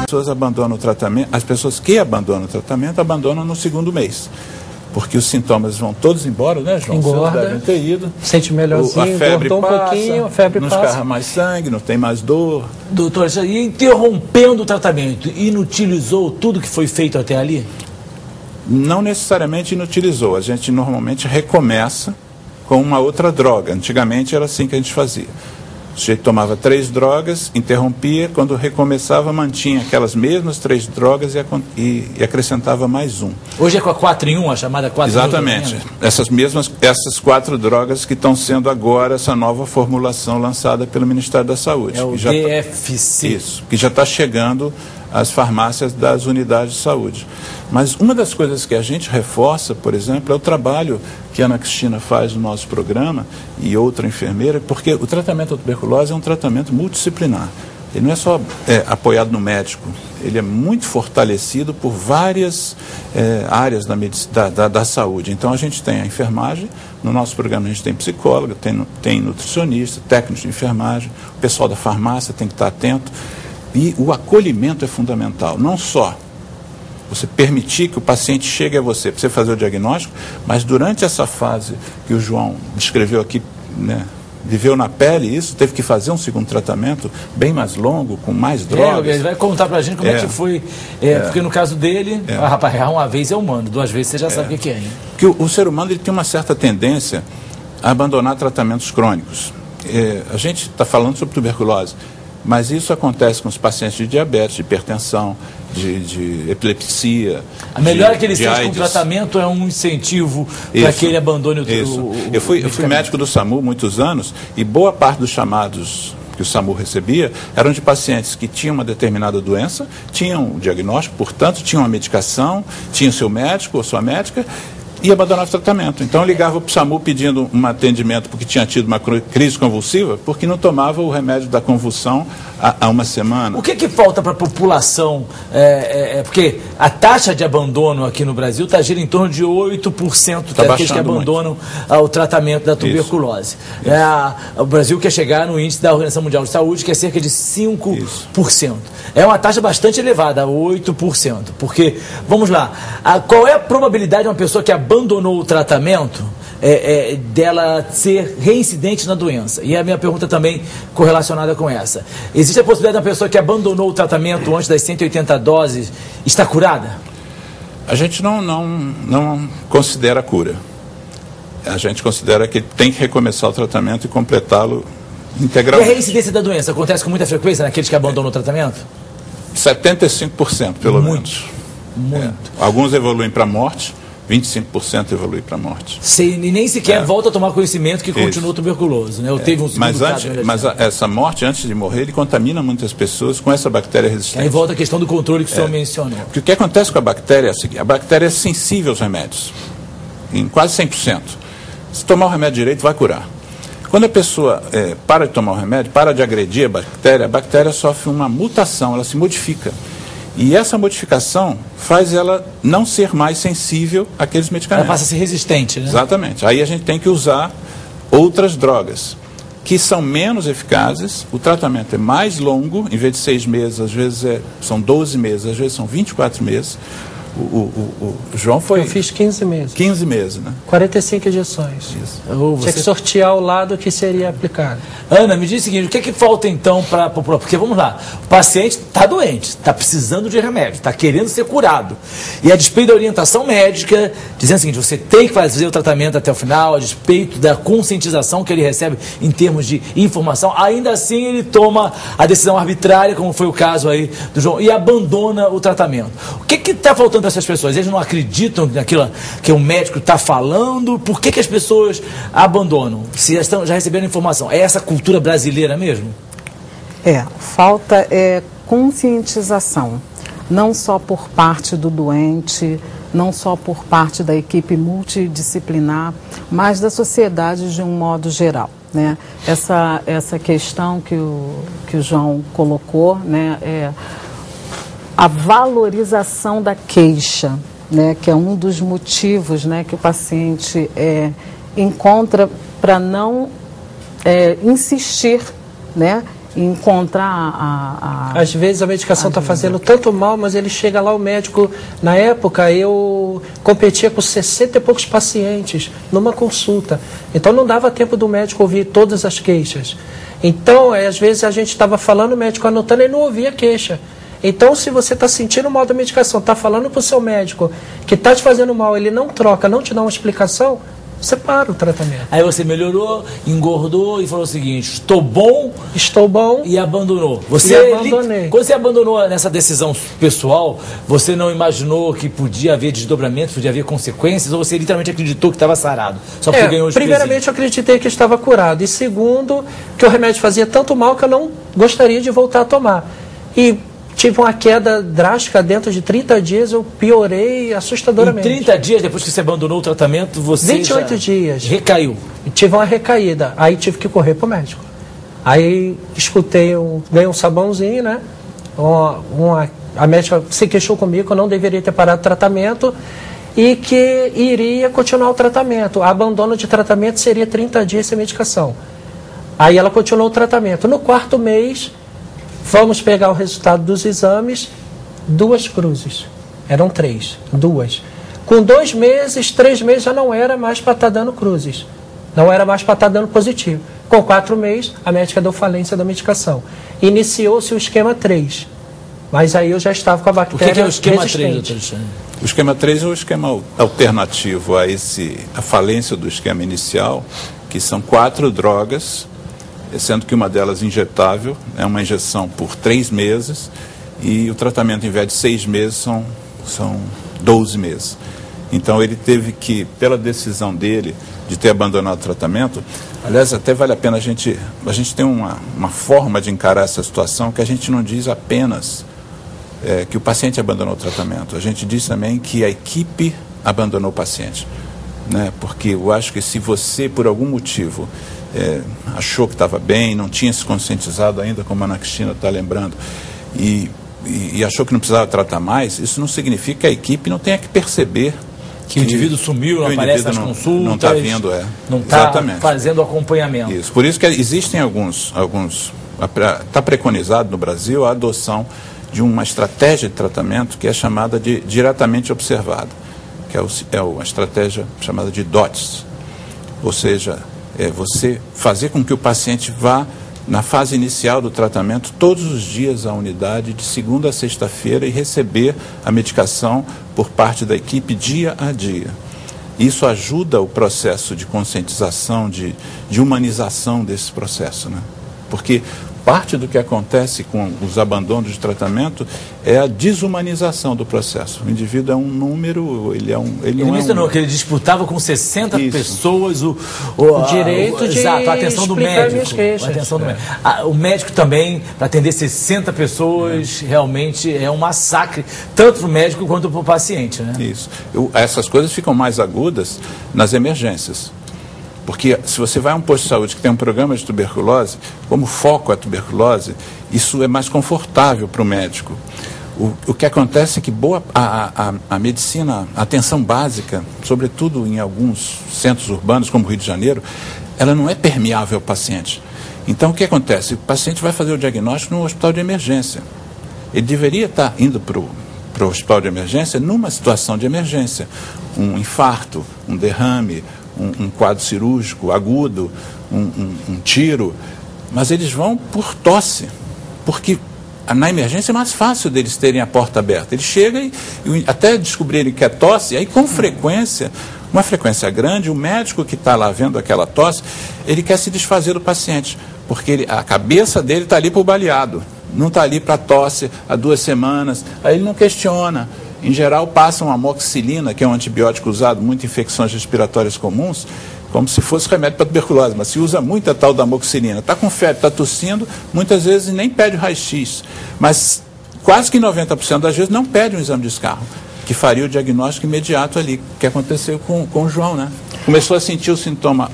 pessoas abandonam o tratamento, as pessoas que abandonam o tratamento abandonam no segundo mês. Porque os sintomas vão todos embora, né, João? Engorda, devem ter ido. Sente melhorzinho, a febre engordou passa, um pouquinho, a febre não passa. escarra mais sangue, não tem mais dor. Doutor, e interrompendo o tratamento, inutilizou tudo que foi feito até ali? Não necessariamente inutilizou. A gente normalmente recomeça com uma outra droga. Antigamente era assim que a gente fazia. O sujeito tomava 3 drogas, interrompia, quando recomeçava mantinha aquelas mesmas 3 drogas e acrescentava mais um. Hoje é com a 4 em 1, a chamada 4 em 1? Exatamente. Essas 4 drogas que estão sendo agora essa nova formulação lançada pelo Ministério da Saúde. É o DFC. Isso, que já está chegando às farmácias das unidades de saúde. Mas uma das coisas que a gente reforça, por exemplo, é o trabalho que a Ana Cristina faz no nosso programa e outra enfermeira, porque o tratamento da tuberculose é um tratamento multidisciplinar. Ele não é só apoiado no médico, ele é muito fortalecido por várias áreas da saúde. Então a gente tem a enfermagem, no nosso programa a gente tem psicóloga, tem nutricionista, técnico de enfermagem, o pessoal da farmácia tem que estar atento. E o acolhimento é fundamental, não só você permitir que o paciente chegue a você para você fazer o diagnóstico, mas durante essa fase que o João descreveu aqui, né, viveu na pele isso, teve que fazer um segundo tratamento bem mais longo, com mais drogas. Ele vai contar pra gente como é que foi, porque no caso dele, rapaz, uma vez é humano, 2 vezes você já sabe o que é. Hein? Porque o ser humano ele tem uma certa tendência a abandonar tratamentos crônicos. A gente está falando sobre tuberculose, mas isso acontece com os pacientes de diabetes, de hipertensão, de epilepsia. A melhor que ele fez AIDS. com o tratamento é um incentivo para que ele abandone o Eu fui médico do SAMU muitos anos e boa parte dos chamados que o SAMU recebia eram de pacientes que tinham uma determinada doença, tinham o diagnóstico, portanto, tinham a medicação, tinham seu médico ou sua médica, e abandonava o tratamento. Então eu ligava para o SAMU pedindo um atendimento porque tinha tido uma crise convulsiva, porque não tomava o remédio da convulsão há uma semana. O que falta para a população? Porque a taxa de abandono aqui no Brasil gira em torno de 8% daqueles que abandonam o tratamento da tuberculose. Isso. O Brasil quer chegar no índice da Organização Mundial de Saúde, que é cerca de 5%. Isso. É uma taxa bastante elevada, 8%. Porque, vamos lá, qual é a probabilidade de uma pessoa que abandonou o tratamento dela ser reincidente na doença? E a minha pergunta também correlacionada com essa. Existe a possibilidade de uma pessoa que abandonou o tratamento antes das 180 doses estar curada? A gente não considera a cura. A gente considera que tem que recomeçar o tratamento e completá-lo integralmente. E a reincidência da doença acontece com muita frequência naqueles que abandonam o tratamento? 75%, pelo menos. Muito. Alguns evoluem para a morte. 25% evolui para a morte. E nem sequer volta a tomar conhecimento que continuou tuberculoso, né? Teve um segundo caso. Mas essa morte, antes de morrer, ele contamina muitas pessoas com essa bactéria resistente. Aí volta a questão do controle que o senhor mencionou. Porque o que acontece com a bactéria é o seguinte: a bactéria é sensível aos remédios, em quase 100%. Se tomar o remédio direito, vai curar. Quando a pessoa para de tomar o remédio, para de agredir a bactéria sofre uma mutação, ela se modifica. E essa modificação faz ela não ser mais sensível àqueles medicamentos. Ela passa a ser resistente, né? Exatamente. Aí a gente tem que usar outras drogas, que são menos eficazes, o tratamento é mais longo, em vez de 6 meses, às vezes são 12 meses, às vezes são 24 meses. O João foi... Eu fiz 15 meses. 15 meses, né? 45 injeções. Isso. Tinha que sortear o lado que seria aplicado. Ana, me diz o seguinte, o que falta então para a população? Porque vamos lá, o paciente está doente, está precisando de remédio, está querendo ser curado. E a despeito da orientação médica, dizendo o seguinte, você tem que fazer o tratamento até o final, a despeito da conscientização que ele recebe em termos de informação, ainda assim ele toma a decisão arbitrária, como foi o caso aí do João, e abandona o tratamento. O que está faltando para essas pessoas? Eles não acreditam naquilo que o médico está falando? Por que as pessoas abandonam? Se já receberam informação, é essa cultura brasileira mesmo? Falta conscientização, não só por parte do doente, não só por parte da equipe multidisciplinar, mas da sociedade de um modo geral, né? Essa questão que o João colocou, né, a valorização da queixa, né, que é um dos motivos, né, que o paciente encontra para não insistir, né, encontrar Às vezes a medicação está fazendo tanto mal, mas ele chega lá, o médico... Na época, eu competia com 60 e poucos pacientes numa consulta. Então, não dava tempo do médico ouvir todas as queixas. Então, às vezes, a gente estava falando, o médico anotando e não ouvia a queixa. Então, se você está sentindo mal da medicação, está falando para o seu médico que está te fazendo mal, ele não troca, não te dá uma explicação, você para o tratamento. Aí você melhorou, engordou e falou o seguinte: estou bom. E abandonou. Abandonei. Quando você abandonou nessa decisão pessoal, você não imaginou que podia haver desdobramentos, podia haver consequências, ou você literalmente acreditou que estava sarado? Só porque ganhou os primeiramente, eu acreditei que estava curado. E segundo, que o remédio fazia tanto mal que eu não gostaria de voltar a tomar. E tive uma queda drástica, dentro de 30 dias eu piorei assustadoramente. Em 30 dias, depois que você abandonou o tratamento, você 28 dias. Recaiu. Tive uma recaída, aí tive que correr para o médico. Aí ganhei um sabãozinho, né? A médica se queixou comigo que eu não deveria ter parado o tratamento e que iria continuar o tratamento. O abandono de tratamento seria 30 dias sem medicação. Aí ela continuou o tratamento. No 4º mês... Vamos pegar o resultado dos exames, 2 cruzes. Eram 3, 2. Com 2 meses, 3 meses já não era mais para estar dando cruzes. Não era mais para estar dando positivo. Com 4 meses, a médica deu falência da medicação. Iniciou-se o esquema 3. Mas aí eu já estava com a bactéria. O que é o esquema resistente. 3, doutor Alexandre? O esquema 3 é o esquema alternativo a falência do esquema inicial, que são 4 drogas, sendo que uma delas injetável, é uma injeção por 3 meses, e o tratamento, em vez de 6 meses, são 12 meses. Então, ele teve que, pela decisão dele de ter abandonado o tratamento, aliás, até vale a pena a gente tem uma forma de encarar essa situação que a gente não diz apenas que o paciente abandonou o tratamento, a gente diz também que a equipe abandonou o paciente, né? Porque eu acho que se você, por algum motivo, achou que estava bem, não tinha se conscientizado ainda, como a Ana Cristina está lembrando, e achou que não precisava tratar mais, isso não significa que a equipe não tenha que perceber que o indivíduo sumiu, não aparece nas consultas, não está vindo, não está fazendo acompanhamento. Isso, por isso que existem está preconizado no Brasil a adoção de uma estratégia de tratamento que é chamada de diretamente observado, que é uma estratégia chamada de DOTS, ou seja, você fazer com que o paciente vá na fase inicial do tratamento todos os dias à unidade, de segunda a sexta-feira, e receber a medicação por parte da equipe dia a dia. Isso ajuda o processo de conscientização, de humanização desse processo, né? Porque parte do que acontece com os abandonos de tratamento é a desumanização do processo. O indivíduo é um número, ele mencionou que ele disputava com 60 pessoas o direito de a atenção do médico. A atenção do médico. O médico também, para atender 60 pessoas, realmente é um massacre, tanto para o médico quanto para o paciente, né? Isso. Essas coisas ficam mais agudas nas emergências. Porque se você vai a um posto de saúde que tem um programa de tuberculose, como foco é a tuberculose, isso é mais confortável para o médico. O que acontece é que a medicina, a atenção básica, sobretudo em alguns centros urbanos, como o Rio de Janeiro, ela não é permeável ao paciente. Então, o que acontece? O paciente vai fazer o diagnóstico no hospital de emergência. Ele deveria estar indo para o hospital de emergência numa situação de emergência. Um infarto, um derrame, um quadro cirúrgico agudo, um tiro, mas eles vão por tosse, porque na emergência é mais fácil deles terem a porta aberta. Eles chegam e até descobrirem que é tosse, aí com frequência, uma frequência grande, o médico que está lá vendo aquela tosse, ele quer se desfazer do paciente, porque a cabeça dele está ali para o baleado, não está ali para tosse há 2 semanas, aí ele não questiona. Em geral, passam amoxicilina, que é um antibiótico usado muito em infecções respiratórias comuns, como se fosse remédio para tuberculose, mas se usa muito a tal da amoxicilina. Está com febre, está tossindo, muitas vezes nem pede o raio-x, mas quase que 90% das vezes não pede um exame de escarro, que faria o diagnóstico imediato ali, que aconteceu com o João, né? Começou a sentir o sintoma